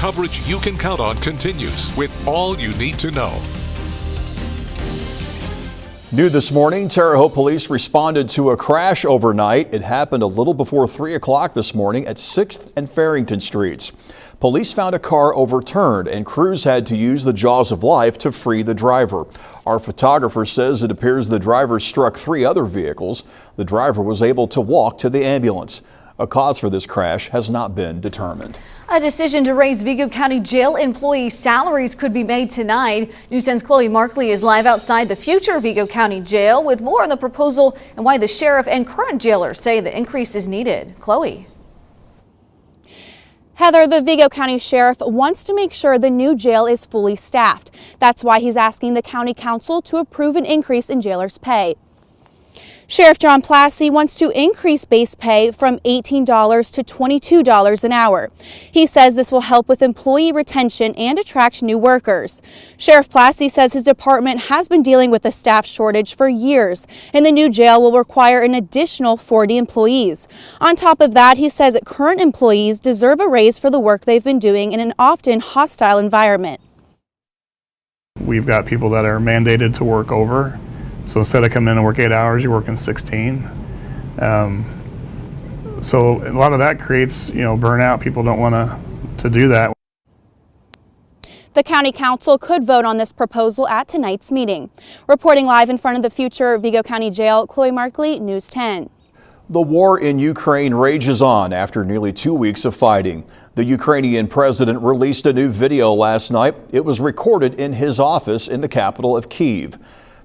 coverage you can count on continues with all you need to know. New this morning, Terre Haute police responded to a crash overnight. It happened a little before 3 o'clock this morning at 6th and Farrington Streets. Police found a car overturned and crews had to use the jaws of life to free the driver. Our photographer says it appears the driver struck 3 other vehicles. The driver was able to walk to the ambulance. A cause for this crash has not been determined. A decision to raise Vigo County Jail employee salaries could be made tonight. News 10's Chloe Markley is live outside the future Vigo County Jail with more on the proposal and why the sheriff and current jailers say the increase is needed. Chloe. Heather, the Vigo County Sheriff wants to make sure the new jail is fully staffed. That's why he's asking the County Council to approve an increase in jailers' pay. Sheriff John Plassey wants to increase base pay from $18 to $22 an hour. He says this will help with employee retention and attract new workers. Sheriff Plassey says his department has been dealing with a staff shortage for years, and the new jail will require an additional 40 employees. On top of that, he says that current employees deserve a raise for the work they've been doing in an often hostile environment. We've got people that are mandated to work over. So instead of coming in and work 8 hours, you're working 16. So a lot of that creates, burnout. People don't want to do that. The County Council could vote on this proposal at tonight's meeting. Reporting live in front of the future Vigo County Jail, Chloe Markley, News 10. The war in Ukraine rages on after nearly 2 weeks of fighting. The Ukrainian president released a new video last night. It was recorded in his office in the capital of Kyiv.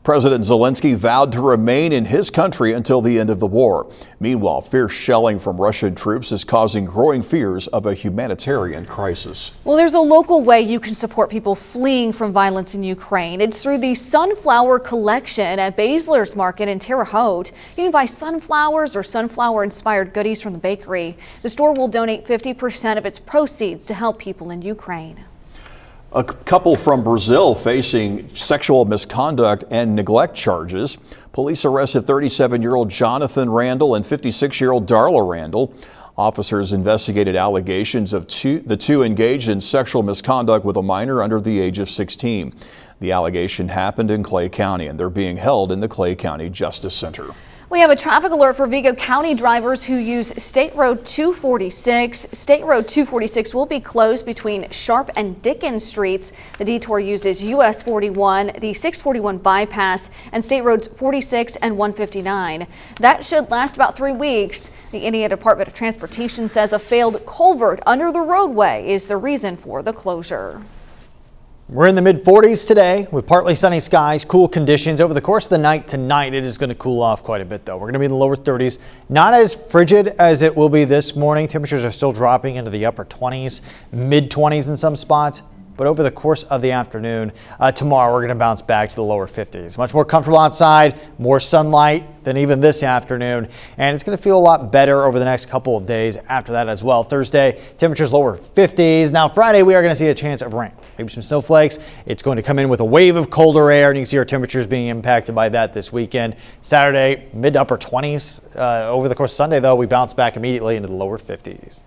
President Zelensky vowed to remain in his country until the end of the war. Meanwhile, fierce shelling from Russian troops is causing growing fears of a humanitarian crisis. Well, there's a local way you can support people fleeing from violence in Ukraine. It's through the Sunflower Collection at Basler's Market in Terre, Haute. You can buy sunflowers or sunflower-inspired goodies from the bakery. The store will donate 50% of its proceeds to help people in Ukraine. A couple from Brazil facing sexual misconduct and neglect charges. Police arrested 37-year-old Jonathan Randall and 56-year-old Darla Randall. Officers investigated allegations of the two engaged in sexual misconduct with a minor under the age of 16. The allegation happened in Clay County, and they're being held in the Clay County Justice Center. We have a traffic alert for Vigo County drivers who use State Road 246. State Road 246 will be closed between Sharp and Dickens Streets. The detour uses US 41, the 641 bypass, and State Roads 46 and 159. That should last about 3 weeks. The Indiana Department of Transportation says a failed culvert under the roadway is the reason for the closure. We're in the mid-40s today with partly sunny skies, cool conditions. Over the course of the night tonight, it is going to cool off quite a bit, though. We're going to be in the lower 30s. Not as frigid as it will be this morning. Temperatures are still dropping into the upper 20s, mid-20s in some spots. But over the course of the afternoon, tomorrow, we're going to bounce back to the lower 50s. Much more comfortable outside, more sunlight than even this afternoon. And it's going to feel a lot better over the next couple of days after that as well. Thursday, temperatures lower 50s. Now, Friday, we are going to see a chance of rain. Maybe some snowflakes. It's going to come in with a wave of colder air, and you can see our temperatures being impacted by that this weekend. Saturday, mid to upper 20s. Over the course of Sunday, though, we bounce back immediately into the lower 50s.